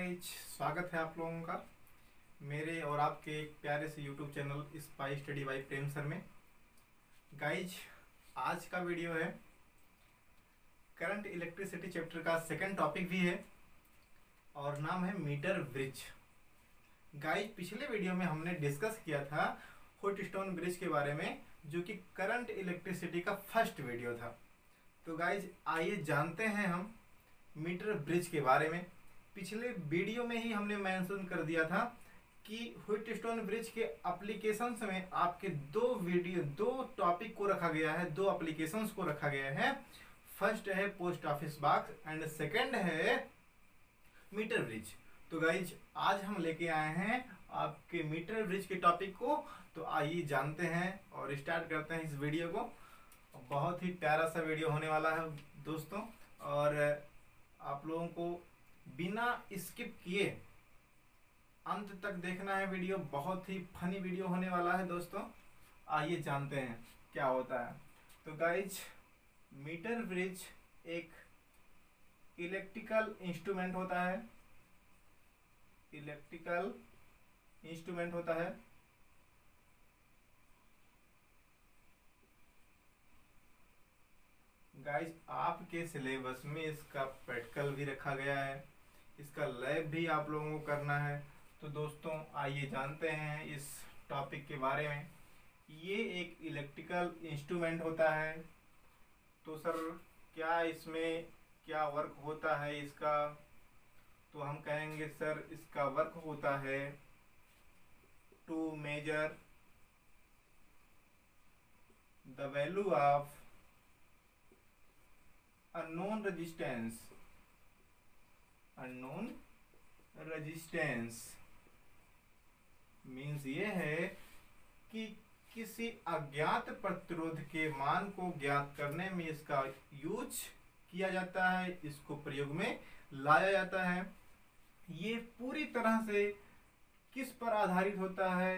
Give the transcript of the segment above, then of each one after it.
Guys, स्वागत है आप लोगों का मेरे और आपके एक प्यारे से YouTube channel spy study by Prem sir में। गाइज, आज का वीडियो है करंट इलेक्ट्रिसिटी चैप्टर का सेकंड टॉपिक भी है और नाम है मीटर ब्रिज। गाइज, पिछले वीडियो में हमने डिस्कस किया था व्हाइटस्टोन ब्रिज के बारे में, जो कि करंट इलेक्ट्रिसिटी का फर्स्ट वीडियो था। तो गाइज, आइए जानते हैं हम मीटर ब्रिज के बारे में। पिछले वीडियो में ही हमने मेंशन कर दिया था कि व्हाइटस्टोन ब्रिज के एप्लीकेशंस में आपके दो टॉपिक को रखा गया है, दो एप्लीकेशंस को रखा गया है। फर्स्ट है post office box and second है मीटर ब्रिज। तो गाइज, आज हम लेके आए हैं आपके मीटर ब्रिज के टॉपिक को। तो आइए जानते हैं और स्टार्ट करते हैं इस वीडियो को। बहुत ही प्यारा सा वीडियो होने वाला है दोस्तों, और आप लोगों को बिना स्किप किए अंत तक देखना है वीडियो। बहुत ही फनी वीडियो होने वाला है दोस्तों। आइए जानते हैं क्या होता है। तो गाइज, मीटर ब्रिज एक इलेक्ट्रिकल इंस्ट्रूमेंट होता है। इलेक्ट्रिकल इंस्ट्रूमेंट होता है गाइज, आपके सिलेबस में इसका प्रैक्टिकल भी रखा गया है, इसका लैब भी आप लोगों को करना है। तो दोस्तों, आइए जानते हैं इस टॉपिक के बारे में। ये एक इलेक्ट्रिकल इंस्ट्रूमेंट होता है। तो सर, क्या इसमें क्या वर्क होता है इसका? तो हम कहेंगे सर, इसका वर्क होता है to measure the value of unknown resistance means ये है कि किसी अज्ञात प्रतिरोध के मान को ज्ञात करने में इसका यूज किया जाता है, इसको प्रयोग में लाया जाता है। ये पूरी तरह से किस पर आधारित होता है,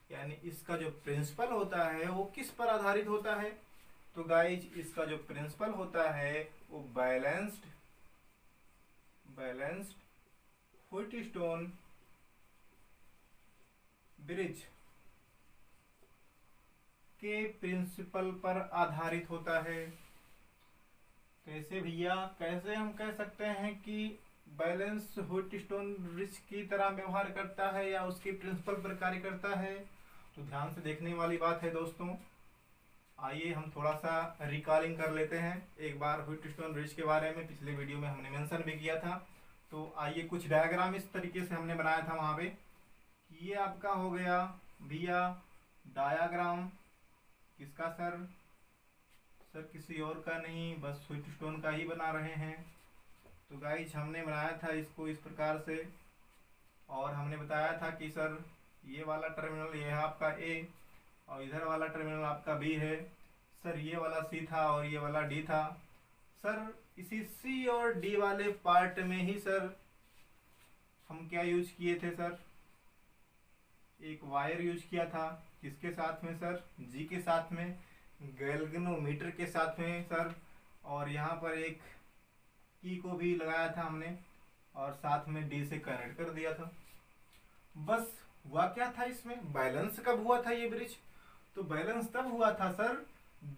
यानी इसका जो प्रिंसिपल होता है वो किस पर आधारित होता है? तो गाइज, इसका जो प्रिंसिपल होता है वो बैलेंस्ड व्हाइटस्टोन ब्रिज के प्रिंसिपल पर आधारित होता है। कैसे भैया, कैसे हम कह सकते हैं कि बैलेंस व्हाइटस्टोन ब्रिज की तरह व्यवहार करता है या उसके प्रिंसिपल पर कार्य करता है? तो ध्यान से देखने वाली बात है दोस्तों। आइए हम थोड़ा सा रिकॉलिंग कर लेते हैं एक बार व्हाइटस्टोन ब्रिज के बारे में। पिछले वीडियो में हमने मेंशन भी किया था। तो आइए, कुछ डायग्राम इस तरीके से हमने बनाया था वहाँ पे। ये आपका हो गया भैया डायग्राम। किसका सर? सर किसी और का नहीं, बस व्हाइटस्टोन का ही बना रहे हैं। तो गाइज, हमने बनाया था इसको इस प्रकार से, और हमने बताया था कि सर ये वाला टर्मिनल ये है आपका ए, और इधर वाला टर्मिनल आपका बी है। सर ये वाला सी था और ये वाला डी था। सर इसी सी और डी वाले पार्ट में ही सर हम क्या यूज किए थे? सर एक वायर यूज किया था। किसके साथ में सर? जी के साथ में, गैल्वेनोमीटर के साथ में सर। और यहाँ पर एक की को भी लगाया था हमने, और साथ में डी से कनेक्ट कर दिया था। बस हुआ क्या था इसमें? बैलेंस कब हुआ था ये ब्रिज? तो बैलेंस तब हुआ था सर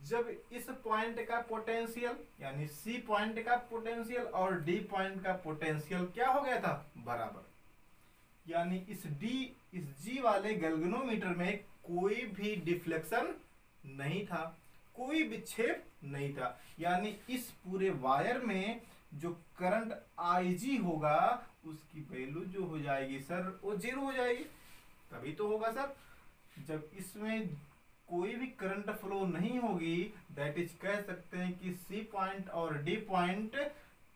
जब इस पॉइंट का पोटेंशियल, यानी सी पॉइंट का पोटेंशियल और डी पॉइंट का पोटेंशियल क्या हो गया था? बराबर। यानी इस जी वाले गैल्वेनोमीटर में कोई भी डिफ्लेक्शन नहीं था, कोई विक्षेप नहीं था। यानी इस पूरे वायर में जो करंट IG होगा उसकी वैल्यू जो हो जाएगी सर वो 0 हो जाएगी। तभी तो होगा सर, जब इसमें कोई भी करंट फ्लो नहीं होगी, दैट इज कह सकते हैं कि सी पॉइंट और डी पॉइंट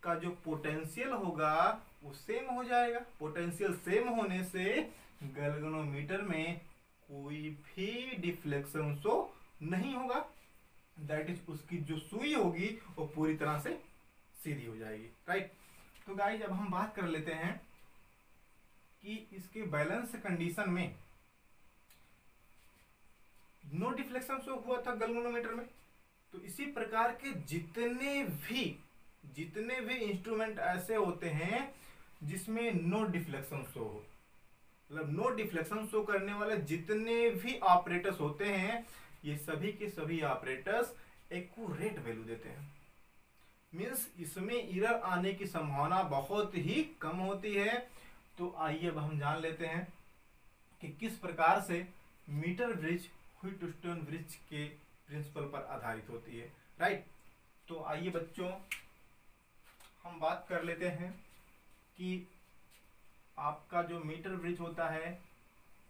का जो पोटेंशियल होगा वो सेम हो जाएगा। पोटेंशियल सेम होने से गैल्वेनोमीटर में कोई भी डिफ्लेक्शन शो नहीं होगा। दैट इज उसकी जो सुई होगी वो पूरी तरह से सीधी हो जाएगी, राइट। तो गाइस, अब हम बात कर लेते हैं कि इसके बैलेंस कंडीशन में नो डिफ्लेक्शन शो हुआ था गैल्वेनोमीटर में। तो इसी प्रकार के जितने भी इंस्ट्रूमेंट ऐसे होते हैं जिसमें नो डिफ्लेक्शन शो हो, मतलब नो डिफ्लेक्शन शो करने वाले जितने भी ऑपरेटर्स होते हैं ये सभी के सभी ऑपरेटर्स एक्यूरेट वैल्यू देते हैं। मीन्स इसमें एरर आने की संभावना बहुत ही कम होती है। तो आइए अब हम जान लेते हैं कि किस प्रकार से मीटर ब्रिज व्हीटस्टोन ब्रिज के प्रिंसिपल पर आधारित होती है। राइट, तो आइए बच्चों हम बात कर लेते हैं कि आपका जो मीटर ब्रिज होता है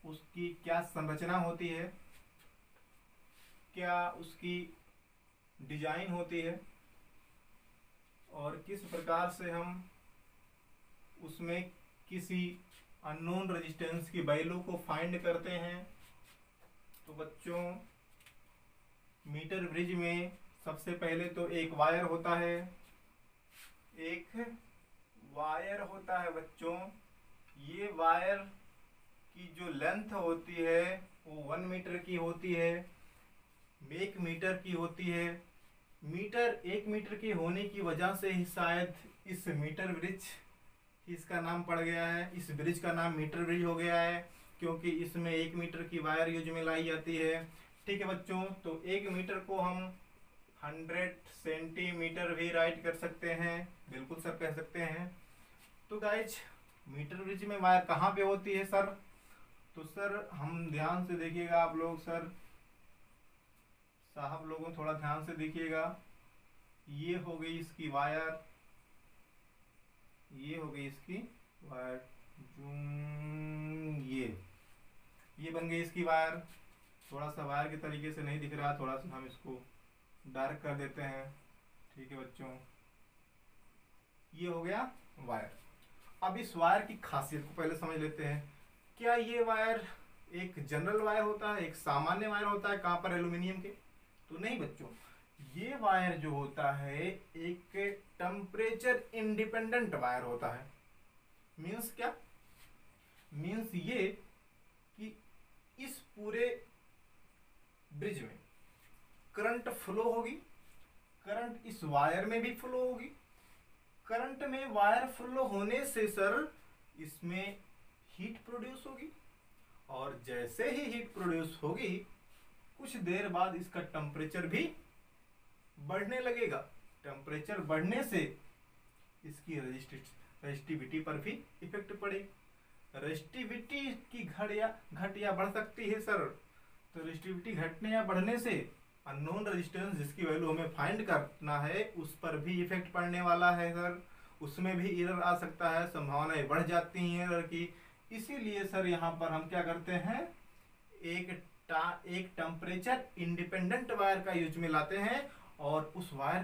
उसकी क्या संरचना होती है, क्या उसकी डिजाइन होती है और किस प्रकार से हम उसमें किसी अननोन रेजिस्टेंस की वैल्यू को फाइंड करते हैं। तो बच्चों मीटर ब्रिज में सबसे पहले तो एक वायर होता है, एक वायर होता है बच्चों। ये वायर की जो लेंथ होती है वो 1 मीटर की होती है, 1 मीटर की होती है। मीटर 1 मीटर की होने की वजह से ही शायद इस मीटर ब्रिज इसका नाम पड़ गया है, इस ब्रिज का नाम मीटर ब्रिज हो गया है क्योंकि इसमें 1 मीटर की वायर यूज में लाई जाती है। ठीक है बच्चों, तो 1 मीटर को हम 100 सेंटीमीटर भी राइट कर सकते हैं, बिल्कुल सर कह सकते हैं। तो गाइज मीटर ब्रिज में वायर कहाँ पे होती है सर? तो सर हम ध्यान से देखिएगा, आप लोग सर साहब लोगों थोड़ा ध्यान से देखिएगा। ये हो गई इसकी वायर, ये हो गई इसकी वायर, ये बन गई इसकी वायर। थोड़ा सा वायर के तरीके से नहीं दिख रहा, थोड़ा सा हम इसको डार्क कर देते हैं। ठीक है बच्चों, ये हो गया वायर। अब इस वायर की खासियत को पहले समझ लेते हैं। क्या ये वायर एक जनरल वायर होता है, एक सामान्य वायर होता है कहाँ पर एल्यूमिनियम के? तो नहीं बच्चों, ये वायर जो होता है एक टेम्परेचर इंडिपेंडेंट वायर होता है। मीन्स क्या? मीन्स ये कि इस पूरे ब्रिज में करंट फ्लो होगी, करंट इस वायर में भी फ्लो होगी। करंट में वायर फ्लो होने से सर इसमें हीट प्रोड्यूस होगी और जैसे ही हीट प्रोड्यूस होगी कुछ देर बाद इसका टेम्परेचर भी बढ़ने लगेगा। टेम्परेचर बढ़ने से इसकी रेजिस्टिविटी पर भी इफेक्ट पड़ेगी। रेजिस्टिविटी की घट या बढ़ सकती है सर। तो रेजिस्टिविटी घटने या बढ़ने से अननोन रेजिस्टेंस जिसकी वैल्यू हमें फाइंड करना है उस पर भी इफेक्ट पड़ने वाला है सर। उसमें भी एरर आ सकता है, संभावनाएं बढ़ जाती हैं एरर की। इसीलिए सर यहाँ पर हम क्या करते हैं, एक टेम्परेचर इंडिपेंडेंट वायर का यूज में लाते हैं और उस वायर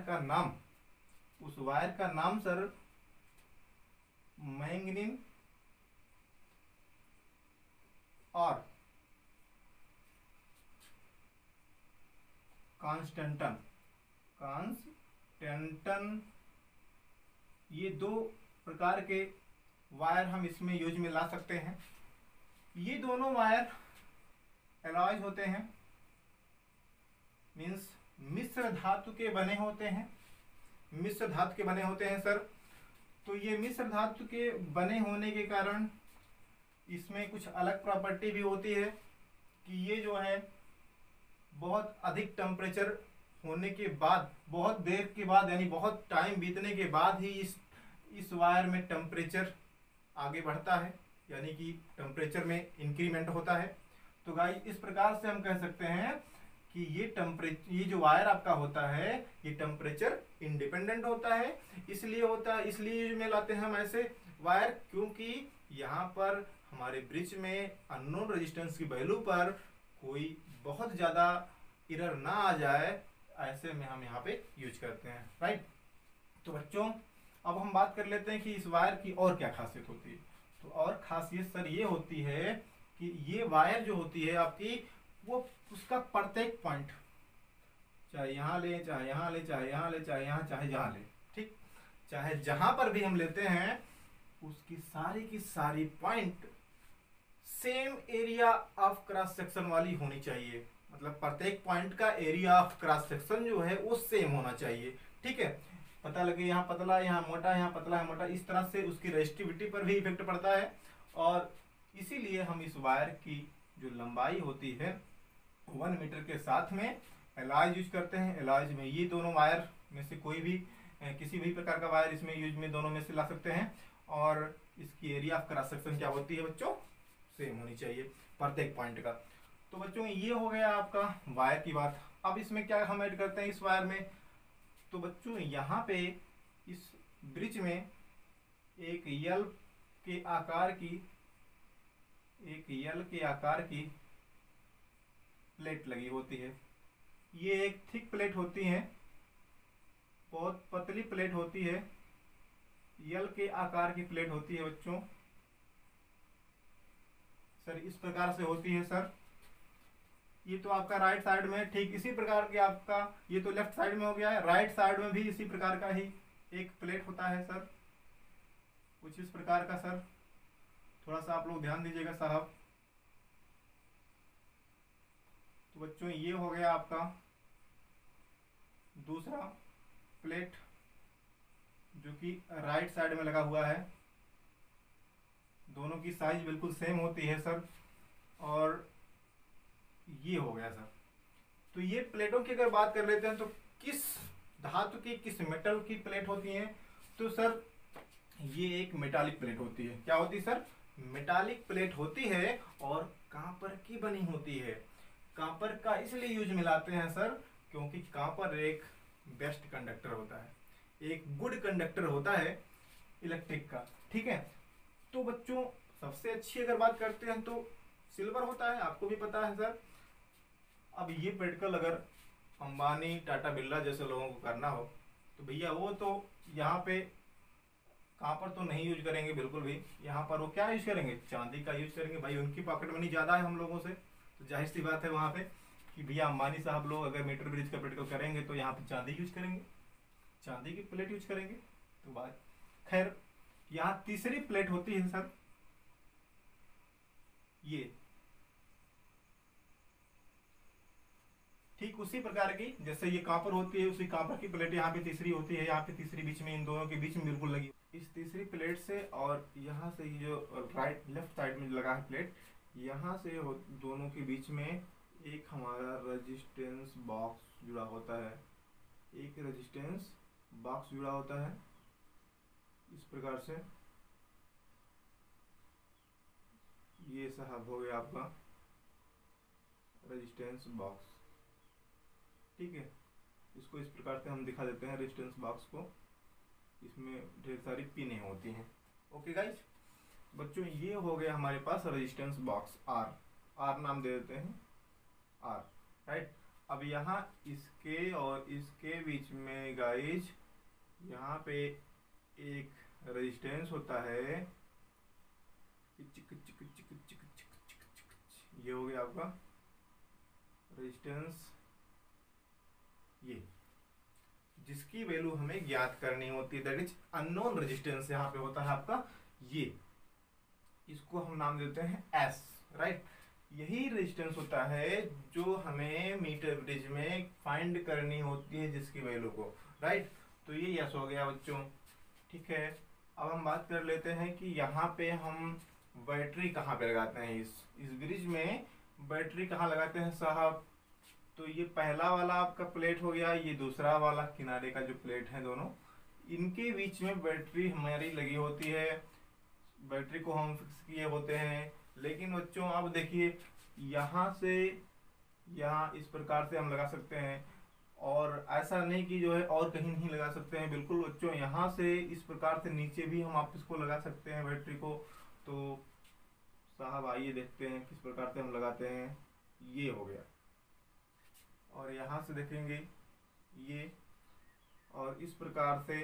का नाम सर मैंगनीज और कांस्टेंटन, ये 2 प्रकार के वायर हम इसमें यूज में ला सकते हैं। ये दोनों वायर एलॉयज होते हैं, मीन्स मिश्र धातु के बने होते हैं, मिश्र धातु के बने होते हैं सर। तो ये मिश्र धातु के बने होने के कारण इसमें कुछ अलग प्रॉपर्टी भी होती है कि ये जो है बहुत अधिक टेम्परेचर होने के बाद, बहुत देर के बाद यानी बहुत टाइम बीतने के बाद ही इस वायर में टेम्परेचर आगे बढ़ता है, यानी कि टेम्परेचर में इंक्रीमेंट होता है। तो गाइस इस प्रकार से हम कह सकते हैं कि ये जो वायर आपका होता है ये टेम्परेचर इंडिपेंडेंट होता है। इसलिए में लाते हैं हम ऐसे वायर, क्योंकि यहाँ पर हमारे ब्रिज में अननोन रेजिस्टेंस की वैल्यू पर कोई बहुत ज़्यादा एरर ना आ जाए, ऐसे में हम यहाँ पे यूज करते हैं। राइट, तो बच्चों अब हम बात कर लेते हैं कि इस वायर की और क्या खासियत होती है। तो और खासियत सर ये होती है कि ये वायर जो होती है आपकी, वो उसका प्रत्येक पॉइंट, चाहे यहाँ ले, चाहे यहाँ ले, चाहे यहाँ ले, चाहे यहाँ, चाहे जहाँ ले, ठीक, चाहे जहाँ पर भी हम लेते हैं उसकी सारी की सारी point same area of cross section वाली होनी चाहिए। मतलब प्रत्येक पॉइंट का एरिया ऑफ क्रॉस सेक्शन जो है वो सेम होना चाहिए। ठीक है, पता लगे यहाँ पतला यहाँ मोटा, यहाँ पतला यहाँ मोटा, इस तरह से उसकी रेजिस्टिविटी पर भी इफेक्ट पड़ता है। और इसीलिए हम इस वायर की जो लंबाई होती है 1 मीटर के साथ में एलॉयज यूज करते हैं। एलॉयज में ये दोनों वायर में से कोई भी किसी भी प्रकार का वायर इसमें यूज में दोनों में से ला सकते हैं। और इसकी एरिया ऑफ क्रॉस सेक्शन क्या होती है बच्चों, सेम होनी चाहिए प्रत्येक पॉइंट का। तो बच्चों ये हो गया आपका वायर की बात। अब इसमें क्या हम ऐड करते हैं इस वायर में, तो बच्चों यहाँ पे इस ब्रिज में एक यल के आकार की प्लेट लगी होती है। ये एक थिक प्लेट होती है, बहुत पतली प्लेट होती है, यल के आकार की प्लेट होती है बच्चों। सर इस प्रकार से होती है सर। ये तो आपका राइट साइड में, ठीक इसी प्रकार के आपका, ये तो लेफ्ट साइड में हो गया है, राइट साइड में भी इसी प्रकार का ही एक प्लेट होता है सर, कुछ इस प्रकार का सर। थोड़ा सा आप लोग ध्यान दीजिएगा साहब। तो बच्चों ये हो गया आपका दूसरा प्लेट जो कि राइट साइड में लगा हुआ है। दोनों की साइज बिल्कुल सेम होती है सर। और ये हो गया सर। तो ये प्लेटों की अगर बात कर लेते हैं तो किस धातु की, किस मेटल की प्लेट होती है, तो सर ये एक मेटालिक प्लेट होती है। क्या होती है सर, मेटालिक प्लेट होती है और कॉपर की बनी होती है। कॉपर का इसलिए यूज मिलाते हैं सर क्योंकि कॉपर एक बेस्ट कंडक्टर होता है, एक गुड कंडक्टर होता है इलेक्ट्रिक का, ठीक है। तो बच्चों सबसे अच्छी अगर बात करते हैं तो सिल्वर होता है, आपको भी पता है सर। अब ये प्रैक्टिकल अगर अंबानी, टाटा, बिरला जैसे लोगों को करना हो तो भैया वो तो यहाँ पे कॉपर तो नहीं यूज करेंगे बिल्कुल भी। यहाँ पर वो क्या यूज करेंगे, चांदी का यूज करेंगे। भाई उनकी पॉकेट मनी ज़्यादा है हम लोगों से, तो जाहिर सी बात है वहाँ पे कि भैया अंबानी साहब लोग अगर मीटर ब्रिज का प्रैक्टिकल करेंगे तो यहाँ पे चांदी यूज करेंगे, चांदी की प्लेट यूज करेंगे। तो बात खैर, यहाँ तीसरी प्लेट होती है सर, ये ठीक उसी प्रकार की जैसे ये कॉपर होती है, उसी कॉपर की प्लेट यहाँ पे तीसरी होती है। यहाँ पे तीसरी बीच में, इन दोनों के बीच में बिल्कुल लगी। इस तीसरी प्लेट से और यहाँ से ये जो राइट लेफ्ट साइड में लगा है प्लेट, यहाँ से दोनों के बीच में एक हमारा रेजिस्टेंस बॉक्स जुड़ा होता है, एक रेजिस्टेंस बॉक्स जुड़ा होता है इस प्रकार से। ये साहब हो गया आपका रेजिस्टेंस बॉक्स, ठीक है। इसको इस प्रकार से हम दिखा देते हैं रेजिस्टेंस बॉक्स को। इसमें ढेर सारी पिनें होती हैं। ओके गाइज, बच्चों ये हो गया हमारे पास रेजिस्टेंस बॉक्स, आर नाम दे देते हैं, आर, राइट। अब यहाँ इसके और इसके बीच में गाइज यहाँ पे एक रेजिस्टेंस होता है, ये हो गया आपका रेजिस्टेंस, ये जिसकी वैल्यू हमें ज्ञात करनी होती है, दैट इज अननोन रेजिस्टेंस यहाँ पे होता है आपका ये, इसको हम नाम देते हैं एस, राइट। यही रेजिस्टेंस होता है जो हमें मीटर ब्रिज में फाइंड करनी होती है जिसकी वैल्यू को, राइट। तो ये यस हो गया बच्चों, ठीक है। अब हम बात कर लेते हैं कि यहाँ पे हम बैटरी कहाँ पे लगाते हैं, इस ब्रिज में बैटरी कहाँ लगाते हैं साहब। तो ये पहला वाला आपका प्लेट हो गया, ये दूसरा वाला किनारे का जो प्लेट है, दोनों इनके बीच में बैटरी हमारी लगी होती है। बैटरी को हम फिक्स किए होते हैं। लेकिन बच्चों अब देखिए, यहाँ से यहाँ इस प्रकार से हम लगा सकते हैं, और ऐसा नहीं कि जो है और कहीं नहीं लगा सकते हैं। बिल्कुल बच्चों, यहाँ से इस प्रकार से नीचे भी हम आप इसको लगा सकते हैं बैटरी को। तो साहब आइए देखते हैं किस प्रकार से हम लगाते हैं। ये हो गया, और यहाँ से देखेंगे ये, और इस प्रकार से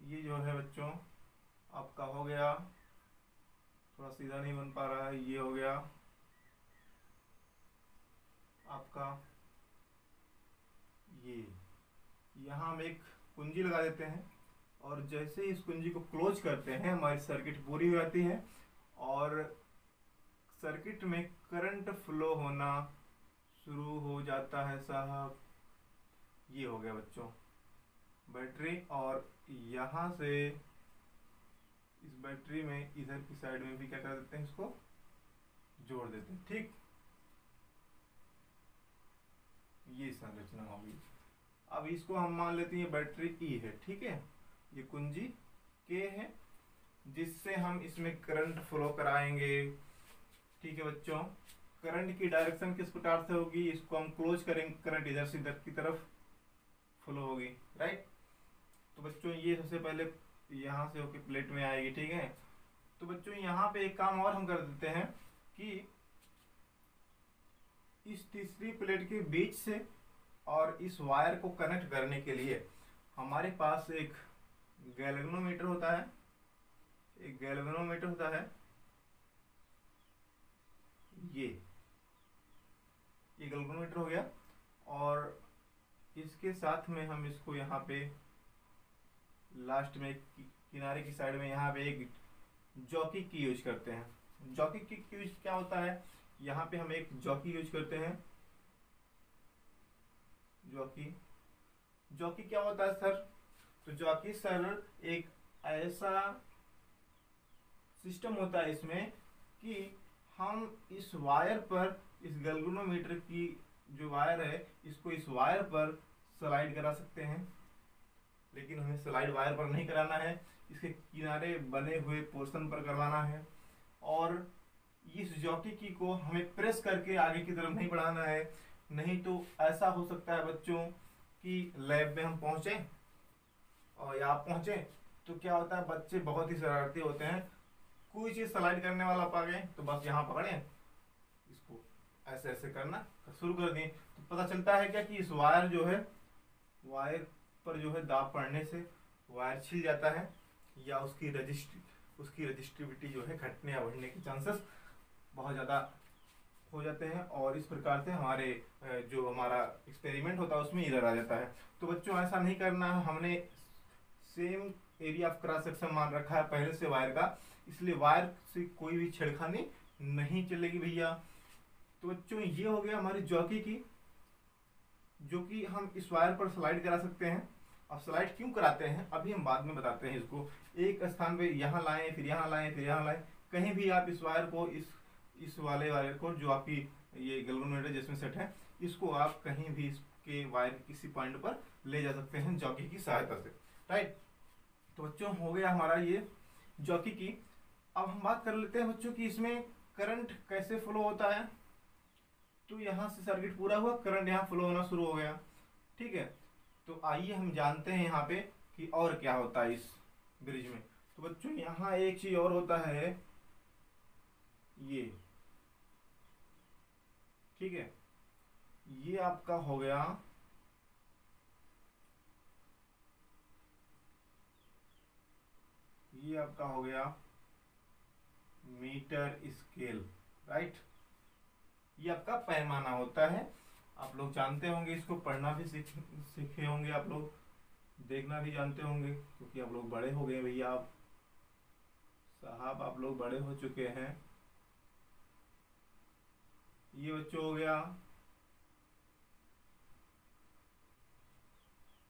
ये जो है बच्चों आपका हो गया, थोड़ा सीधा नहीं बन पा रहा है, ये हो गया आपका ये। यहाँ हम एक कुंजी लगा देते हैं, और जैसे ही इस कुंजी को क्लोज करते हैं हमारी सर्किट पूरी हो जाती है, और सर्किट में करंट फ्लो होना शुरू हो जाता है साहब। ये हो गया बच्चों बैटरी, और यहाँ से इस बैटरी में इधर की साइड में भी क्या कर देते हैं, इसको जोड़ देते हैं। ठीक, ये संरचना होगी। अब इसको हम मान लेते हैं बैटरी ई है, ठीक है, ये कुंजी के है, जिससे हम इसमें करंट फ्लो कराएंगे। ठीक है बच्चों, करंट की डायरेक्शन किस प्रकार से होगी, इसको हम क्लोज करेंगे, करंट इधर से इधर की तरफ फ्लो होगी, राइट। तो बच्चों ये सबसे पहले यहाँ से होके प्लेट में आएगी, ठीक है। तो बच्चों यहाँ पे एक काम और हम कर देते हैं कि इस तीसरी प्लेट के बीच से और इस वायर को कनेक्ट करने के लिए हमारे पास एक गैल्वेनोमीटर होता है, एक गैल्वेनोमीटर होता है, ये गैल्वेनोमीटर हो गया। और इसके साथ में हम इसको यहाँ पे लास्ट में किनारे की साइड में यहाँ पे एक जॉकी की यूज करते हैं। जॉकी की यूज क्या होता है, यहाँ पे हम एक जॉकी यूज करते हैं। जॉकी क्या होता है सर, तो जॉकी सर एक ऐसा सिस्टम होता है इसमें कि हम इस वायर पर, इस गैल्वेनोमीटर की जो वायर है, इसको इस वायर पर स्लाइड करा सकते हैं। लेकिन हमें स्लाइड वायर पर नहीं कराना है, इसके किनारे बने हुए पोर्शन पर करवाना है। और इस जॉकी की को हमें प्रेस करके आगे की तरफ नहीं बढ़ाना है, नहीं तो ऐसा हो सकता है बच्चों कि लैब में हम पहुंचे और या आप पहुंचे तो क्या होता है, बच्चे बहुत ही शरारती होते हैं, कोई चीज स्लाइड करने वाला पा गए तो बस यहाँ पकड़े, इसको ऐसे ऐसे करना शुरू कर दिए, तो पता चलता है क्या कि इस वायर जो है, वायर पर जो है दाब पड़ने से वायर छिल जाता है, या उसकी रजिस्टिविटी जो है घटने या बढ़ने के चांसेस बहुत ज़्यादा हो जाते हैं। और इस प्रकार से हमारे जो हमारा एक्सपेरिमेंट होता है उसमें एरर आ जाता है। तो बच्चों ऐसा नहीं करना है, हमने same area of cross section मान रखा है पहले से वायर का, इसलिए वायर से कोई भी छेड़खानी नहीं चलेगी भैया। तो बच्चों ये हो गया हमारी जॉकी की, जो कि हम इस वायर पर स्लाइड करा सकते हैं। अब स्लाइड क्यों कराते हैं अभी हम बाद में बताते हैं। इसको एक स्थान पे यहाँ लाएं, फिर यहाँ लाएं, फिर यहाँ लाएं, कहीं भी आप इस वायर को, इस वाले वायर को जो आपकी ये गैल्वेनोमीटर जिसमें सेट है, इसको आप कहीं भी इसके वायर किसी पॉइंट पर ले जा सकते हैं जॉकी की सहायता से, राइट। तो बच्चों हो गया हमारा ये जॉकी की। अब हम बात कर लेते हैं बच्चों की इसमें करंट कैसे फ्लो होता है। तो यहाँ से सर्किट पूरा हुआ, करंट यहाँ फ्लो होना शुरू हो गया, ठीक है। तो आइए हम जानते हैं यहाँ पे कि और क्या होता है इस ब्रिज में। तो बच्चों यहाँ एक चीज और होता है, ये ठीक है, ये आपका हो गया मीटर स्केल, राइट। ये आपका पैमाना होता है, आप लोग जानते होंगे, इसको पढ़ना भी सीखे होंगे आप लोग, देखना भी जानते होंगे, क्योंकि आप लोग बड़े हो गए भैया, आप साहब आप लोग बड़े हो चुके हैं। ये बच्चों हो गया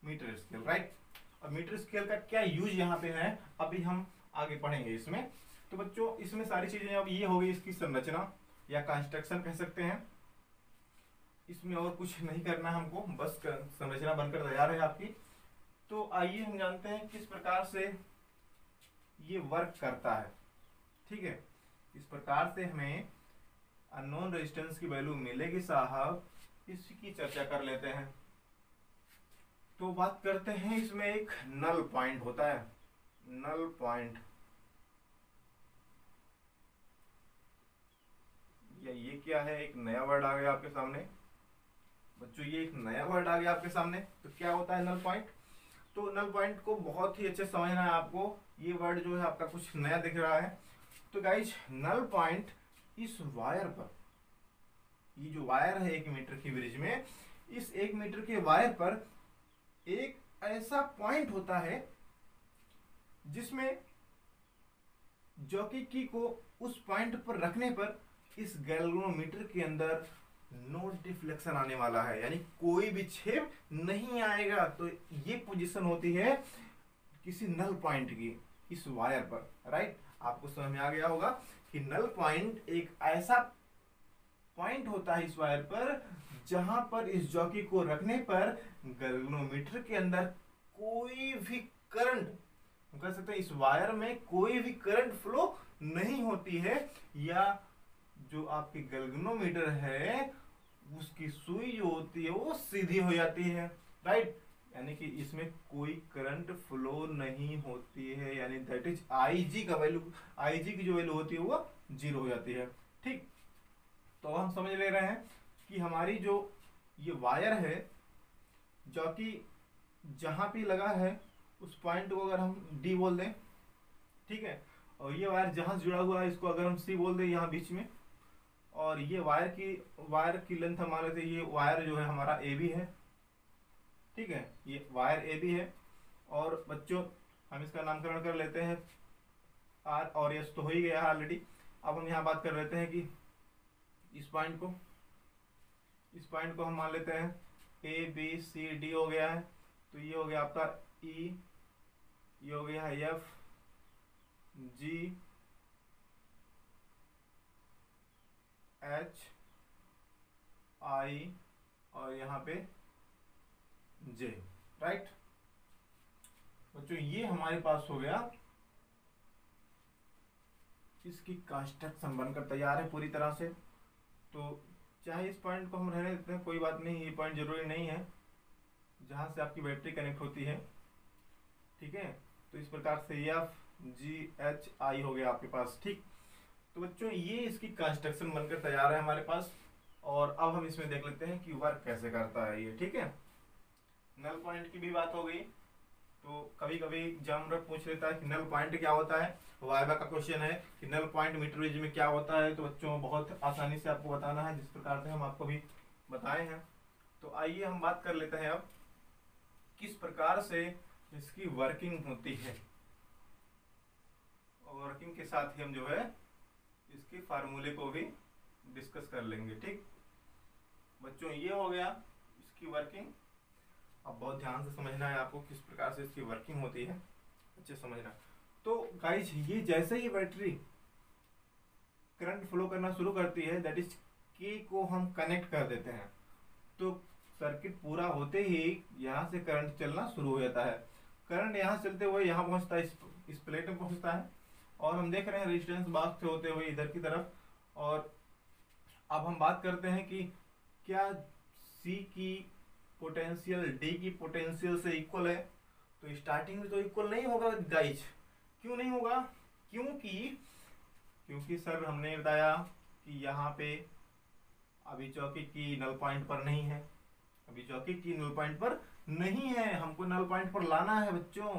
मीटर स्केल, राइट। अब मीटर स्केल का क्या यूज यहाँ पे है अभी हम आगे पढ़ेंगे इसमें। तो बच्चों इसमें सारी चीजें, अब ये हो गई इसकी संरचना या कंस्ट्रक्शन कह सकते हैं। इसमें और कुछ नहीं करना हमको, बस संरचना बनकर तैयार है आपकी। तो आइए हम जानते हैं किस प्रकार से ये वर्क करता है, ठीक है। इस प्रकार से हमें अननोन रेजिस्टेंस की वैल्यू मिलेगी साहब, इसकी चर्चा कर लेते हैं। तो बात करते हैं, इसमें एक नल पॉइंट होता है, नल पॉइंट, या ये क्या है, एक नया वर्ड आ गया आपके सामने बच्चों, ये एक नया वर्ड आ गया आपके सामने। तो क्या होता है नल पॉइंट। तो नल पॉइंट को बहुत ही अच्छे समझना है आपको, ये वर्ड जो है आपका कुछ नया दिख रहा है। तो गाइज नल पॉइंट इस वायर पर, ये जो वायर है 1 मीटर की ब्रिज में, इस 1 मीटर के वायर पर एक ऐसा पॉइंट होता है जिसमें जॉकी की को उस पॉइंट पर रखने पर इस गैल्वेनोमीटर के अंदर नो डिफ्लेक्शन आने वाला है, यानी कोई भी छेद नहीं आएगा। तो ये पोजीशन होती है किसी नल पॉइंट की इस वायर पर, राइट। आपको समझ में आ गया होगा कि नल पॉइंट एक ऐसा पॉइंट होता है इस वायर पर जहां पर इस जॉकी को रखने पर गैल्वेनोमीटर के अंदर कोई भी करंट, हम कह सकते हैं इस वायर में कोई भी करंट फ्लो नहीं होती है, या जो आपकी गैल्वेनोमीटर है उसकी सुई जो होती है वो सीधी हो जाती है, राइट। यानी कि इसमें कोई करंट फ्लो नहीं होती है, यानी दैट इज आईजी का वैल्यू, आईजी की जो वैल्यू होती है वो 0 हो जाती है, ठीक। तो हम समझ ले रहे हैं कि हमारी जो ये वायर है जो कि जहां पे लगा है उस पॉइंट को अगर हम डी बोल दें, ठीक है, और ये वायर जहां से जुड़ा हुआ है इसको अगर हम सी बोल दें यहाँ बीच में, और ये वायर की लेंथ हम मान लेते हैं, ये वायर जो है हमारा ए बी है, ठीक है, ये वायर ए बी है। और बच्चों हम इसका नामकरण कर लेते हैं आर और एस, तो हो ही गया है ऑलरेडी। अब हम यहाँ बात कर लेते हैं कि इस पॉइंट को हम मान लेते हैं ए बी सी डी हो गया है, तो ये हो गया आपका ई, ये हो गया है एफ जी एच आई और यहाँ पे जे, राइट। बच्चों ये हमारे पास हो गया, इसकी कंस्ट्रक्शन बनकर तैयार है पूरी तरह से। तो चाहे इस पॉइंट को हम रहने देते हैं, कोई बात नहीं, ये पॉइंट जरूरी नहीं है जहां से आपकी बैटरी कनेक्ट होती है, ठीक है। तो इस प्रकार से एफ जी एच आई हो गया आपके पास, ठीक। तो बच्चों ये इसकी कंस्ट्रक्शन बनकर तैयार है हमारे पास, और अब हम इसमें देख लेते हैं कि वर्क कैसे करता है ये, ठीक है। नल पॉइंट की भी बात हो गई। तो कभी कभी एग्जामिनर पूछ लेता है कि नल पॉइंट क्या होता है, वाइवा का क्वेश्चन है कि नल पॉइंट मीटरवेज में क्या होता है। तो बच्चों बहुत आसानी से आपको बताना है, जिस प्रकार से हम आपको भी बताए हैं। तो आइए हम बात कर लेते हैं अब किस प्रकार से इसकी वर्किंग होती है, और वर्किंग के साथ ही हम जो है इसके फार्मूले को भी डिस्कस कर लेंगे, ठीक। बच्चों ये हो गया इसकी वर्किंग। अब बहुत ध्यान से समझना है आपको किस प्रकार से इसकी वर्किंग होती है, अच्छे समझना। तो गाइज ये जैसे ही बैटरी करंट फ्लो करना शुरू करती है, दैट इज के को हम कनेक्ट कर देते हैं, तो सर्किट पूरा होते ही यहाँ से करंट चलना शुरू हो जाता है। करंट यहाँ चलते हुए यहाँ पहुँचता है, इस प्लेट में पहुँचता है, और हम देख रहे हैं रेजिस्टेंस बॉक्स से होते हुए इधर की तरफ। और अब हम बात करते हैं कि क्या सी की पोटेंशियल डी की पोटेंशियल से इक्वल है। तो स्टार्टिंग में तो इक्वल नहीं होगा गाइज, क्यों नहीं होगा, क्योंकि सर हमने बताया कि यहाँ पे अभी चौकी की नल पॉइंट पर नहीं है, अभी चौकी की नल पॉइंट पर नहीं है, हमको नल पॉइंट पर लाना है बच्चों।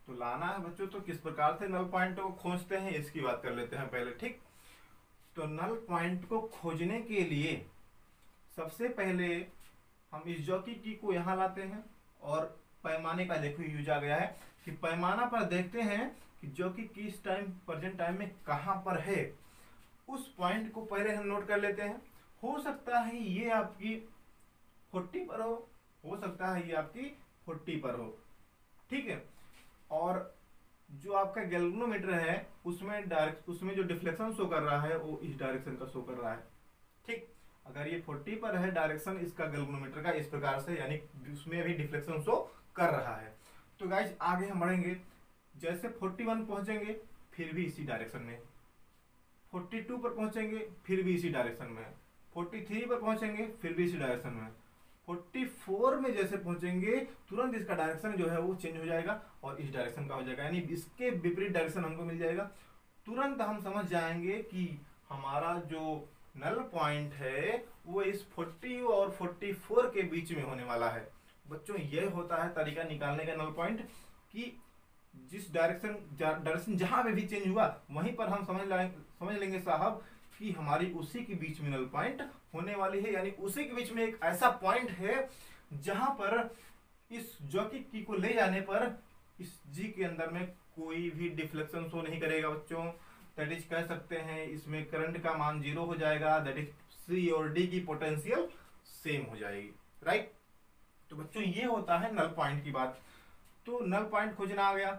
तो लाना है बच्चों, तो किस प्रकार से नल पॉइंट को खोजते हैं इसकी बात कर लेते हैं पहले, ठीक। तो नल पॉइंट को खोजने के लिए सबसे पहले हम इस जॉकी की को यहाँ लाते हैं, और पैमाने का देखो यूज आ गया है कि पैमाना पर देखते हैं कि जॉकी किस टाइम प्रेजेंट टाइम में कहाँ पर है। उस पॉइंट को पहले हम नोट कर लेते हैं। हो सकता है ये आपकी 40 पर हो सकता है ये आपकी 40 पर हो, ठीक है। और जो आपका गैल्वेनोमीटर है उसमें जो डिफ्लेक्शन शो कर रहा है वो इस डायरेक्शन का शो कर रहा है, ठीक। अगर ये 40 पर है डायरेक्शन इसका गैल्वेनोमीटर का इस प्रकार से, यानी उसमें भी डिफ्लेक्शन शो कर रहा है। तो गाइज आगे हम बढ़ेंगे, जैसे 41 पहुंचेंगे फिर भी इसी डायरेक्शन में, 42 पर पहुंचेंगे फिर भी इसी डायरेक्शन में, 43 पर पहुंचेंगे फिर भी इसी डायरेक्शन में, 44 में जैसे पहुंचेंगे तुरंत इसका डायरेक्शन जो है वो चेंज हो जाएगा और इस डायरेक्शन का हो जाएगा, यानी इसके विपरीत डायरेक्शन हमको मिल जाएगा। तुरंत हम समझ जाएंगे कि हमारा जो नल पॉइंट है वो इस 40 और 44 के बीच में होने वाला है। बच्चों ये होता है तरीका निकालने का नल पॉइंट, कि जिस डायरेक्शन जहां पे भी चेंज हुआ वहीं पर हम समझ लेंगे साहब कि हमारी उसी के बीच में नल पॉइंट होने वाली है, यानी उसी के बीच में एक ऐसा पॉइंट है जहां पर इस जॉकी की को ले जाने पर इस जी के अंदर में कोई भी डिफ्लेक्शन शो नहीं करेगा बच्चों। दैट इज कह सकते हैं इसमें करंट का मान 0 हो जाएगा, दैट इज सी और डी की पोटेंशियल सेम हो जाएगी, राइट। तो बच्चों ये होता है नल पॉइंट की बात। तो नल पॉइंट खोजना आ गया।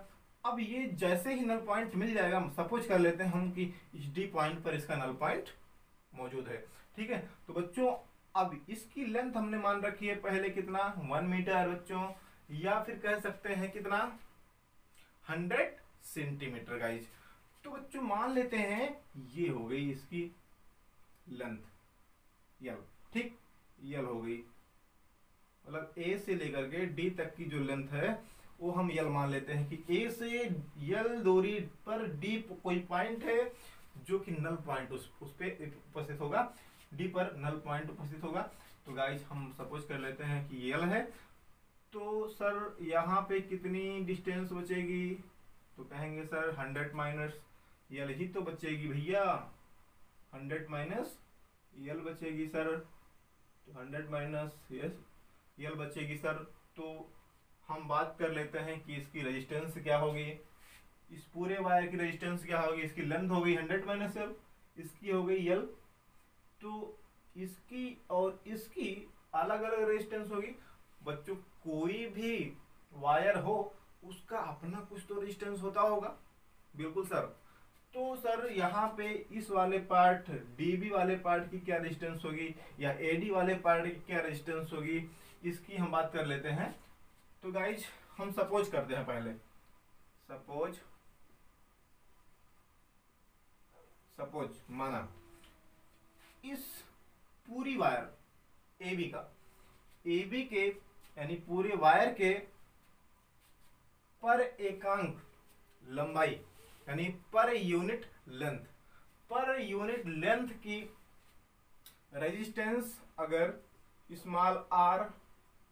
अब ये जैसे ही नल पॉइंट मिल जाएगा, सपोज कर लेते हैं हम कि इस डी पॉइंट पर इसका नल पॉइंट मौजूद है, ठीक है। तो बच्चों अब इसकी लेंथ हमने मान रखी है पहले कितना, 1 मीटर बच्चों, या फिर कह सकते हैं कितना, 100 सेंटीमीटर गाइज। तो बच्चों मान लेते हैं ये हो गई इसकी लेंथ यल, ठीक, यल हो गई, मतलब ए से लेकर के डी तक की जो लेंथ है वो हम यल मान लेते हैं कि ए से यल दूरी पर डी कोई पॉइंट है जो कि नल पॉइंट उस पे उपस्थित होगा, डी पर नल पॉइंट उपस्थित होगा। तो गाइस हम सपोज कर लेते हैं कि यल है, तो सर यहाँ पे कितनी डिस्टेंस बचेगी, तो कहेंगे सर 100 माइनस यल ही तो बचेगी भैया, 100 माइनस यल बचेगी सर, तो 100 माइनस यस यल बचेगी सर। तो हम बात कर लेते हैं कि इसकी रेजिस्टेंस क्या होगी, इस पूरे वायर की रेजिस्टेंस क्या होगी, इसकी लेंथ हो गई 100 माइनस यल, इसकी हो गई यल, तो इसकी और इसकी अलग अलग रेजिस्टेंस होगी। बच्चों कोई भी वायर हो उसका अपना कुछ तो रेजिस्टेंस होता होगा, बिल्कुल सर। तो सर यहाँ पे इस वाले पार्ट डीबी वाले पार्ट की क्या रेजिस्टेंस होगी, या एडी वाले पार्ट की क्या रेजिस्टेंस होगी, इसकी हम बात कर लेते हैं। तो गाइज हम सपोज करते हैं पहले, सपोज माना इस पूरी वायर एबी के यानी पूरे वायर के पर एकांक लंबाई यानी पर यूनिट लेंथ की रेजिस्टेंस अगर स्मॉल आर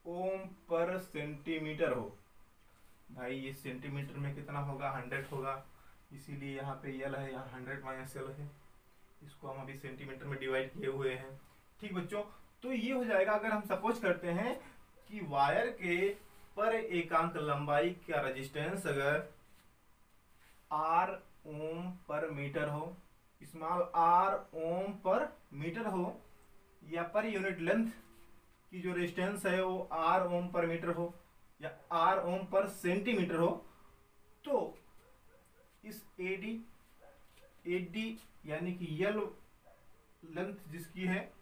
ओम पर सेंटीमीटर हो, भाई ये सेंटीमीटर में कितना होगा, 100 होगा, इसीलिए यहाँ पे यल है, यहाँ 100 माइनस यल है, इसको हम अभी सेंटीमीटर में डिवाइड किए हुए हैं, ठीक बच्चों। तो ये हो जाएगा अगर हम सपोज करते हैं कि वायर के पर एकांक लंबाई का रेजिस्टेंस अगर आर ओम पर मीटर हो, स्मॉल आर ओम पर मीटर हो, या पर यूनिट लेंथ की जो रेजिस्टेंस है वो आर ओम पर मीटर हो या आर ओम पर सेंटीमीटर हो, तो इस एडी यानी कि यल लेंथ जिसकी है,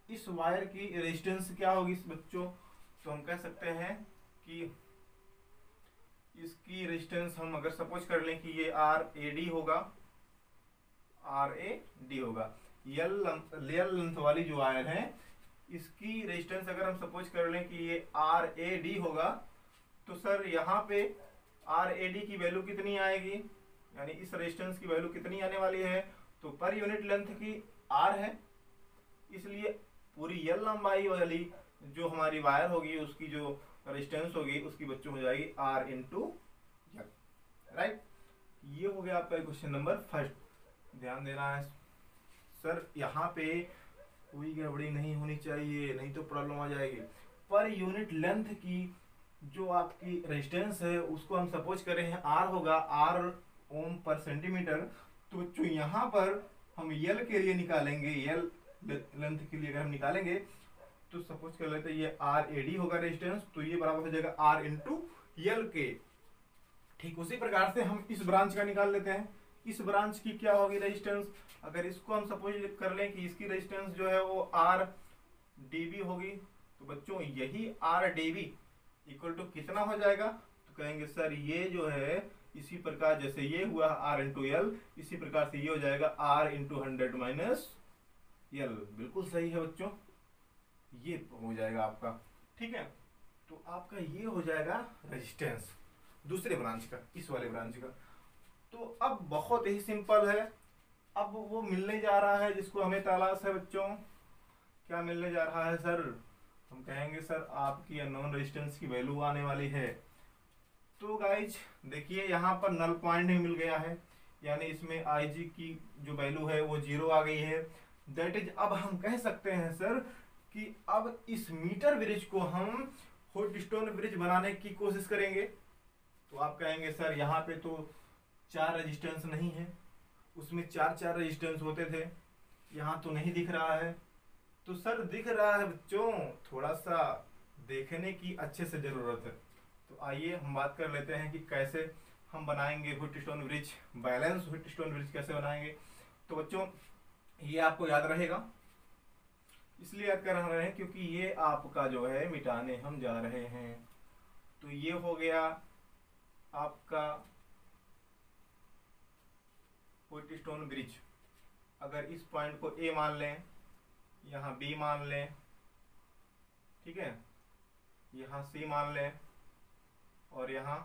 इस वायर की रेजिस्टेंस क्या होगी इस बच्चों, तो हम कह सकते हैं कि इसकी रेजिस्टेंस हम अगर सपोज कर लें कि ये आर ए डी होगा, यल लेंथ वाली जो वायर है इसकी रेजिस्टेंस अगर हम सपोज कर लें कि ये आर ए डी होगा, तो सर यहाँ पे आर ए डी की वैल्यू कितनी आएगी, यानी इस रेजिस्टेंस की वैल्यू कितनी आने वाली है, तो पर यूनिट लेंथ की आर है, इसलिए पूरी यल लंबाई वाली जो हमारी वायर होगी उसकी जो रेजिस्टेंस होगी उसकी बच्चों हो जाएगी आर इंटू यल, राइट। ये हो गया आपका क्वेश्चन नंबर फर्स्ट। ध्यान देना है सर, यहाँ पे कोई गड़बड़ी नहीं होनी चाहिए, नहीं तो प्रॉब्लम आ जाएगी। पर यूनिट लेंथ की जो आपकी रेजिस्टेंस है उसको हम सपोज करें हैं आर होगा, आर ओम पर सेंटीमीटर, तो जो यहाँ पर हम यल के लिए निकालेंगे, यल लेंथ के लिए अगर हम निकालेंगे तो सपोज कर लेते हैं ये आर ए डी होगा रेजिस्टेंस, तो ये बराबर हो जाएगा आर इंटू यल के। ठीक उसी प्रकार से हम इस ब्रांच का निकाल लेते हैं, इस ब्रांच की क्या होगी रेजिस्टेंस, अगर इसको हम सपोज कर लें कि इसकी रेजिस्टेंस जो है वो आर डीबी होगी, तो बच्चों यही आर डीबी इक्वल टू कितना हो जाएगा, तो कहेंगे सर ये जो है इसी प्रकार जैसे ये हुआ आर इंटू यल, इसी प्रकार से ये हो जाएगा आर इंटू 100 माइनस यल। बिल्कुल सही है बच्चों, ये हो जाएगा आपका, ठीक है। तो आपका ये हो जाएगा रेजिस्टेंस दूसरे ब्रांच का, इस वाले ब्रांच का। तो अब बहुत ही सिंपल है, अब वो मिलने जा रहा है जिसको हमें तलाश है बच्चों। क्या मिलने जा रहा है सर, हम कहेंगे सर आपकी अननोन रेजिस्टेंस की वैल्यू आने वाली है। तो गाइज देखिए यहाँ पर नल पॉइंट ही मिल गया है, यानी इसमें आई जी की जो वैल्यू है वो 0 आ गई है। दैट इज अब हम कह सकते हैं सर कि अब इस मीटर ब्रिज को हम हॉट स्टोन ब्रिज बनाने की कोशिश करेंगे। तो आप कहेंगे सर यहाँ पे तो 4 रेजिस्टेंस नहीं है, उसमें 4 रेजिस्टेंस होते थे, यहाँ तो नहीं दिख रहा है, तो सर दिख रहा है बच्चों, थोड़ा सा देखने की अच्छे से जरूरत है। तो आइए हम बात कर लेते हैं कि कैसे हम बनाएंगे Wheatstone bridge, balance Wheatstone bridge कैसे बनाएंगे। तो बच्चों ये आपको याद रहेगा, इसलिए याद कर रहे हैं क्योंकि ये आपका जो है मिटाने हम जा रहे हैं। तो ये हो गया आपका व्हीटस्टोन ब्रिज। अगर इस पॉइंट को ए मान लें, यहाँ बी मान लें, ठीक है, यहाँ सी मान लें और यहाँ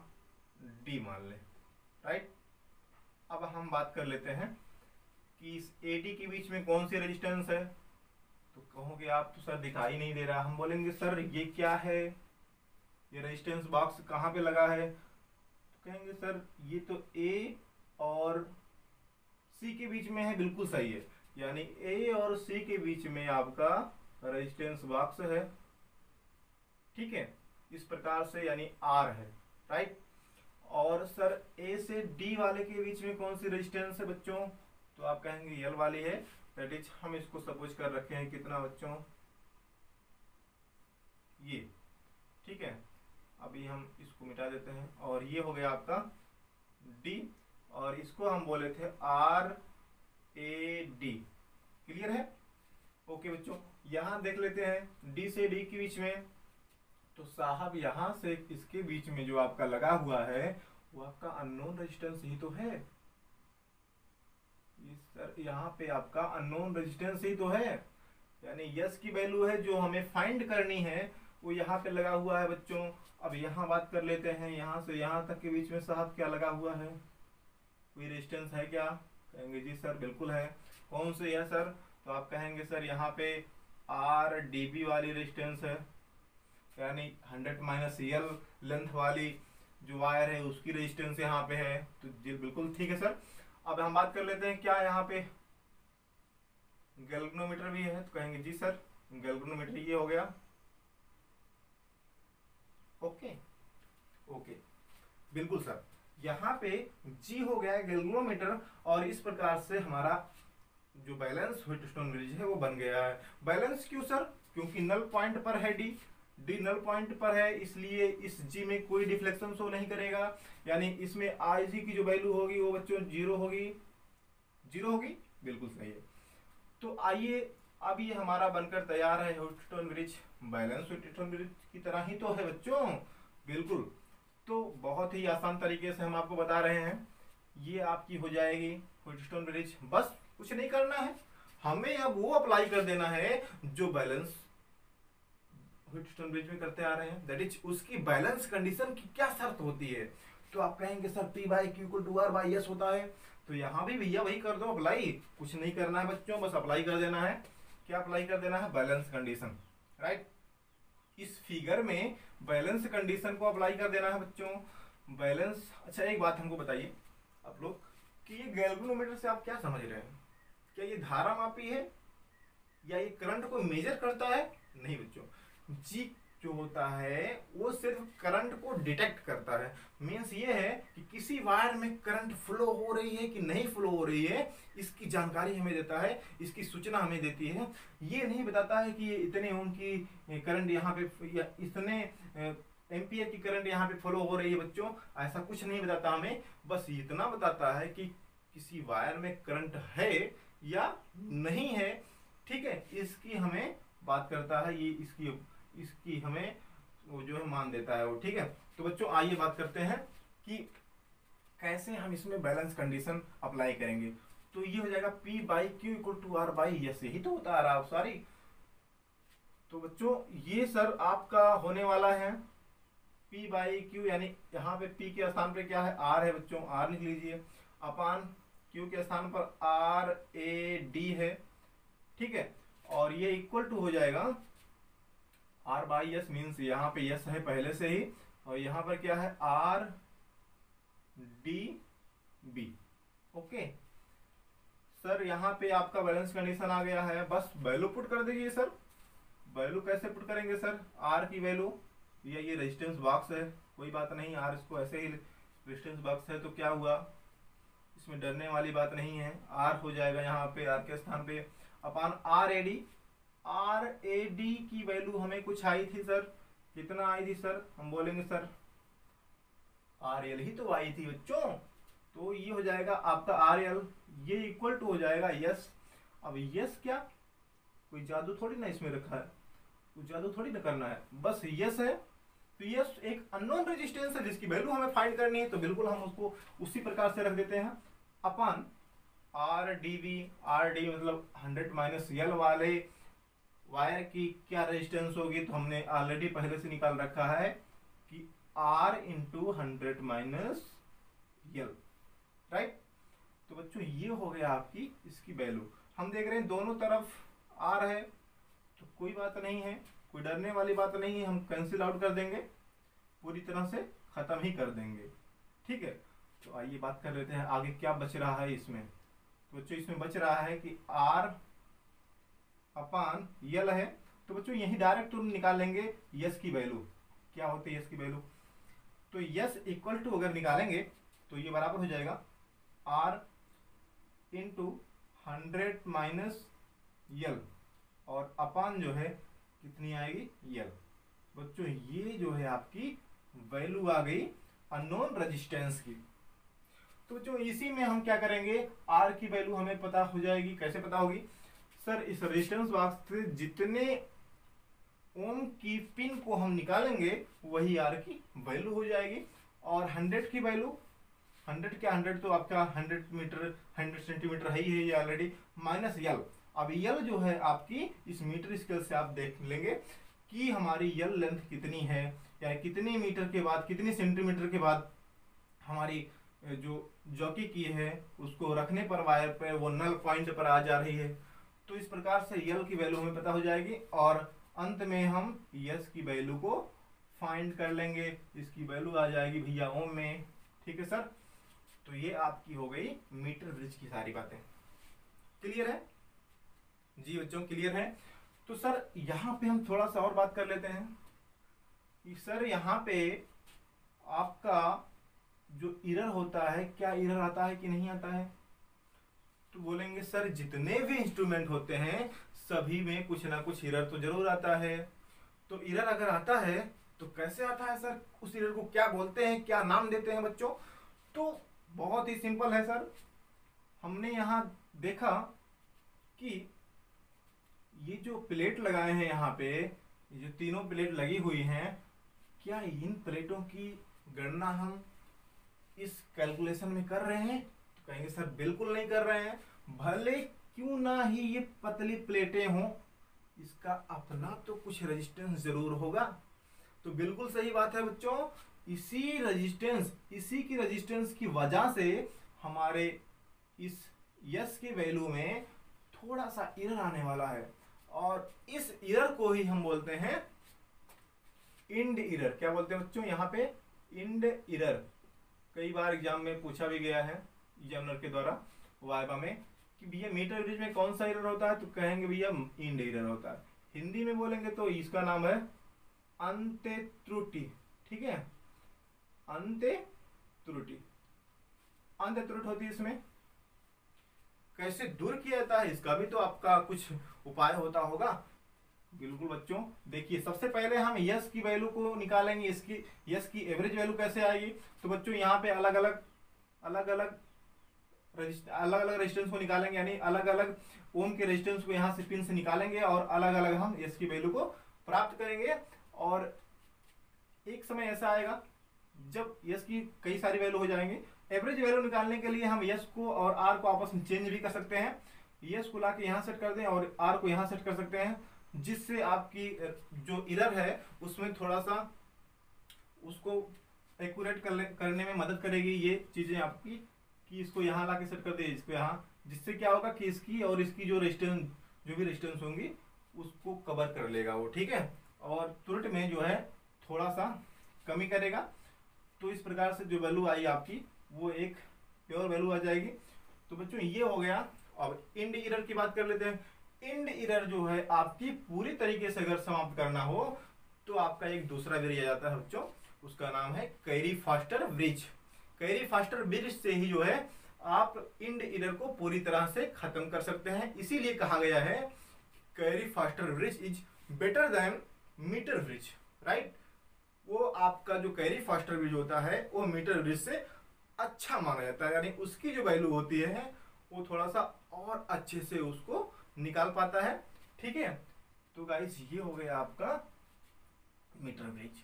डी मान लें, राइट। अब हम बात कर लेते हैं कि इस एडी के बीच में कौन सी रेजिस्टेंस है। तो कहोगे आप तो सर दिखाई नहीं दे रहा। हम बोलेंगे सर ये क्या है, ये रेजिस्टेंस बॉक्स कहाँ पे लगा है। तो कहेंगे सर ये तो ए और सी के बीच में है, बिल्कुल सही है। यानी ए और सी के बीच में आपका रेजिस्टेंस बॉक्स है, ठीक है, इस प्रकार से, यानी आर है, राइट। और सर ए से डी वाले के बीच में कौन सी रेजिस्टेंस है बच्चों, तो आप कहेंगे यल वाली है। दैट इज हम इसको सपोज कर रखे हैं कितना बच्चों, ये, ठीक है। अभी हम इसको मिटा देते हैं और ये हो गया आपका डी, और इसको हम बोले थे आर ए डी। क्लियर है? ओके बच्चों, यहां देख लेते हैं डी से डी के बीच में। तो साहब यहां से इसके बीच में जो आपका लगा हुआ है वो आपका अननोन रेजिस्टेंस ही तो है। सर यहाँ पे आपका अननोन रेजिस्टेंस ही तो है, यानी यस की वैल्यू है जो हमें फाइंड करनी है, वो यहाँ पे लगा हुआ है बच्चों। अब यहाँ बात कर लेते हैं, यहाँ से यहाँ तक के बीच में साहब क्या लगा हुआ है, कोई रेजिस्टेंस है क्या। कहेंगे जी सर बिल्कुल है। कौन से है सर, तो आप कहेंगे सर यहाँ पे आर डी बी वाली रेजिस्टेंस है, यानी 100 माइनस यल लेंथ वाली जो वायर है उसकी रेजिस्टेंस यहाँ पे है। तो जी बिल्कुल ठीक है सर। अब हम बात कर लेते हैं क्या यहाँ पे गैल्वेनोमीटर भी है, तो कहेंगे जी सर गैल्वेनोमीटर ये हो गया। ओके ओके बिल्कुल सर, यहाँ पे जी हो गया है गैल्वेनोमीटर, और इस प्रकार से हमारा जो बैलेंस व्हीटस्टोन ब्रिज है वो बन गया है। बैलेंस क्यों सर, क्योंकि नल पॉइंट पर है डी, डी नल पॉइंट पर है, इसलिए इस जी में कोई डिफ्लेक्शन शो नहीं करेगा, यानी इसमें आई जी की जो वैल्यू होगी वो बच्चों जीरो होगी, जीरो होगी, बिल्कुल सही है। तो आइए अब ये हमारा बनकर तैयार है Wheatstone bridge, balance Wheatstone bridge की तरह ही तो है बच्चों, बिल्कुल। तो बहुत ही आसान तरीके से हम आपको बता रहे हैं, ये आपकी हो जाएगी व्हीटस्टोन ब्रिज। बस कुछ नहीं करना है, हमें अब वो अप्लाई कर देना है जो बैलेंस व्हीटस्टोन ब्रिज में करते आ रहे हैं। दैट इज उसकी बैलेंस कंडीशन की क्या शर्त होती है। तो आप कहेंगे sir P by Q equal to R by S होता है, तो यहाँ भी भैया वही कर दो अप्लाई, कुछ नहीं करना है बच्चों, बस अप्लाई कर देना है। क्या अप्लाई कर देना है, बैलेंस कंडीशन, राइट। इस फिगर में बैलेंस कंडीशन को अप्लाई कर देना है बच्चों। बैलेंस, अच्छा एक बात हमको बताइए आप लोग कि ये गैल्वेनोमीटर से आप क्या समझ रहे हैं, क्या ये धारा मापी है या ये करंट को मेजर करता है। नहीं बच्चों, जी जो होता है वो सिर्फ करंट को डिटेक्ट करता है। मीन्स ये है कि किसी वायर में करंट फ्लो हो रही है कि नहीं फ्लो हो रही है, इसकी जानकारी हमें देता है, इसकी सूचना हमें देती है। ये नहीं बताता है कि ये इतने ओम की करंट यहाँ पे या इतने एम्पियर की करंट यहाँ पे फ्लो हो रही है बच्चों, ऐसा कुछ नहीं बताता हमें। बस इतना बताता है कि किसी वायर में करंट है या नहीं है, ठीक है, इसकी हमें बात करता है, ये इसकी हमें वो जो है मान देता है वो, ठीक है। तो बच्चों आइए बात करते हैं कि कैसे हम इसमें बैलेंस कंडीशन अप्लाई करेंगे। तो ये हो जाएगा P by Q equal to R by S, यही तो होता आ रहा है सॉरी। तो बच्चों ये सर आपका होने वाला है P बाई क्यू, यानी यहाँ पे P के स्थान पे क्या है, R है बच्चों, R लिख लीजिए, अपान Q के स्थान पर R A D है, ठीक है। और ये इक्वल टू हो जाएगा R बाई एस, मीन्स यहाँ पे यस है पहले से ही, और यहाँ पर क्या है R D B। Okay sir, यहाँ पे आपका बैलेंस कंडीशन आ गया है, बस वैल्यू पुट कर दीजिए सर। वैल्यू कैसे पुट करेंगे सर, R की वैल्यू, ये रेजिस्टेंस बॉक्स है, कोई बात नहीं, R इसको ऐसे ही रेजिस्टेंस बॉक्स है तो क्या हुआ, इसमें डरने वाली बात नहीं है। R हो जाएगा यहाँ पे, R के स्थान पे अपान R AD, R A D की वैल्यू हमें कुछ आई थी सर, कितना आई थी सर, हम बोलेंगे सर आर एल ही तो आई थी बच्चों, तो ये हो जाएगा आपका आर एल, ये इक्वल टू हो जाएगा यस। अब यस क्या, कोई जादू थोड़ी ना इसमें रखा है, कुछ जादू थोड़ी ना करना है, बस यस है। तो यस एक अननोन रेजिस्टेंस है जिसकी वैल्यू हमें फाइंड करनी है, तो बिल्कुल हम उसको उसी प्रकार से रख देते हैं अपन R D V, R D मतलब 100 माइनस यल वाले वायर की क्या रेजिस्टेंस होगी, तो हमने ऑलरेडी पहले से निकाल रखा है कि R इंटू 100 माइनस यल, राइट। तो बच्चों ये हो गया आपकी इसकी वैल्यू। हम देख रहे हैं दोनों तरफ R है, तो कोई बात नहीं है, कोई डरने वाली बात नहीं है, हम कैंसिल आउट कर देंगे, पूरी तरह से खत्म ही कर देंगे, ठीक है। तो आइए बात कर लेते हैं आगे क्या बच रहा है इसमें। तो बच्चों इसमें बच रहा है कि R अपान यल है, तो बच्चों यही डायरेक्ट तुम निकाल लेंगे यस की वैल्यू, क्या होती है यस की वैल्यू। तो यस इक्वल टू अगर निकालेंगे तो ये बराबर हो जाएगा आर इंटू 100 माइनस यल, और अपान जो है कितनी आएगी यल। बच्चों ये जो है आपकी वैल्यू आ गई अननोन रेजिस्टेंस की। तो बच्चों इसी में हम क्या करेंगे, आर की वैल्यू हमें पता हो जाएगी, कैसे पता होगी सर, इस रेजिस्टेंस बॉक्स से जितने ओम की पिन को हम निकालेंगे वही आर की वैल्यू हो जाएगी। और 100 की वैल्यू, 100 क्या 100 तो आपका 100 मीटर 100 सेंटीमीटर है ही है ये ऑलरेडी, माइनस यल। अब यल जो है आपकी इस मीटर स्केल से आप देख लेंगे कि हमारी यल लेंथ कितनी है, या कितने मीटर के बाद कितनी सेंटीमीटर के बाद हमारी जो जॉकी की है उसको रखने पर वायर पे वो नल पॉइंट पर आ जा रही है। तो इस प्रकार से यल की वैल्यू हमें पता हो जाएगी, और अंत में हम यस की वैल्यू को फाइंड कर लेंगे, इसकी वैल्यू आ जाएगी भैया ओम में, ठीक है सर। तो ये आपकी हो गई मीटर ब्रिज की सारी बातें, क्लियर है जी बच्चों, क्लियर है। तो सर यहाँ पे हम थोड़ा सा और बात कर लेते हैं कि सर यहाँ पे आपका जो एरर होता है, क्या एरर आता है कि नहीं आता है। तो बोलेंगे सर जितने भी इंस्ट्रूमेंट होते हैं सभी में कुछ ना कुछ एरर तो जरूर आता है। तो एरर अगर आता है तो कैसे आता है सर, उस एरर को क्या बोलते हैं, क्या नाम देते हैं बच्चों। तो बहुत ही सिंपल है सर, हमने यहाँ देखा कि ये जो प्लेट लगाए हैं यहाँ पे, ये जो तीनों प्लेट लगी हुई हैं, क्या इन प्लेटों की गणना हम इस कैलकुलेशन में कर रहे हैं। तो कहेंगे सर बिल्कुल नहीं कर रहे हैं, भले क्यों ना ही ये पतली प्लेटें हों, इसका अपना तो कुछ रेजिस्टेंस जरूर होगा। तो बिल्कुल सही बात है बच्चों, इसी की रेजिस्टेंस की वजह से हमारे इस यस के वैल्यू में थोड़ा सा एरर आने वाला है, और इस एरर को ही हम बोलते हैं इंड एरर। क्या बोलते हैं बच्चों यहाँ पे, इंड एरर। कई बार एग्जाम में पूछा भी गया है एग्जामिनर के द्वारा वाइवा में कि भैया मीटर ब्रिज में कौन सा एरर होता है, तो कहेंगे भैया इंड एरर होता है। हिंदी में बोलेंगे तो इसका नाम है अंत्य त्रुटि, ठीक है, अंत्य त्रुटि। अंत्य त्रुटि होती है इसमें, कैसे दूर किया जाता है इसका भी तो आपका कुछ उपाय होता होगा। बिल्कुल बच्चों, देखिए सबसे पहले हम यस की वैल्यू को निकालेंगे, इसकी यस की एवरेज वैल्यू कैसे आएगी। तो बच्चों यहाँ पे अलग अलग रेजिस्टेंस को निकालेंगे, यानी अलग अलग ओम के रेजिस्टेंस को यहाँ से पिन से निकालेंगे और अलग अलग हम यस की वैल्यू को प्राप्त करेंगे। और एक समय ऐसा आएगा जब यस की कई सारी वैल्यू हो जाएंगे। एवरेज वैल्यू निकालने के लिए हम यस को और आर को आपस में चेंज भी कर सकते हैं, यस को लाके यहाँ सेट कर दें और आर को यहाँ सेट कर सकते हैं, जिससे आपकी जो एरर है उसमें थोड़ा सा उसको एक्यूरेट करने में मदद करेगी ये चीजें आपकी, कि इसको यहाँ ला के सेट कर दे, इसको यहाँ, जिससे क्या होगा कि इसकी और इसकी जो भी रेजिस्टेंस होंगी उसको कवर कर लेगा वो, ठीक है, और त्रुटि में जो है थोड़ा सा कमी करेगा। तो इस प्रकार से जो वैल्यू आई आपकी वो एक प्योर वैल्यू आ जाएगी। तो बच्चों ये हो गया। अब इंड एरर की बात कर लेते हैं। इंड एरर जो है आपकी पूरी तरीके से अगर समाप्त करना हो तो आपका एक दूसरा ब्रिज आ जाता है बच्चों, उसका नाम है Carey Foster bridge. Carry Foster bridge से ही जो है आप इंड एरर को पूरी तरह से खत्म कर सकते हैं। इसीलिए कहा गया है Carey Foster bridge is better than metre bridge, right. वो आपका जो कैरी फास्टर ब्रिज होता है वो मीटर ब्रिज से अच्छा माना जाता है, यानी उसकी जो वैल्यू होती है वो थोड़ा सा और अच्छे से उसको निकाल पाता है, ठीक है। तो गाइस ये हो गया आपका मीटर ब्रिज।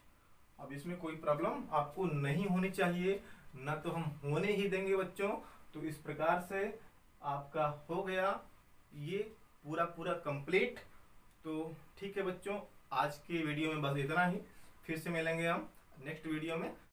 अब इसमें कोई प्रॉब्लम आपको नहीं होनी चाहिए, ना तो हम होने ही देंगे बच्चों। तो इस प्रकार से आपका हो गया ये पूरा पूरा कंप्लीट। तो ठीक है बच्चों, आज के वीडियो में बस इतना ही। फिर से मिलेंगे हम नेक्स्ट वीडियो में।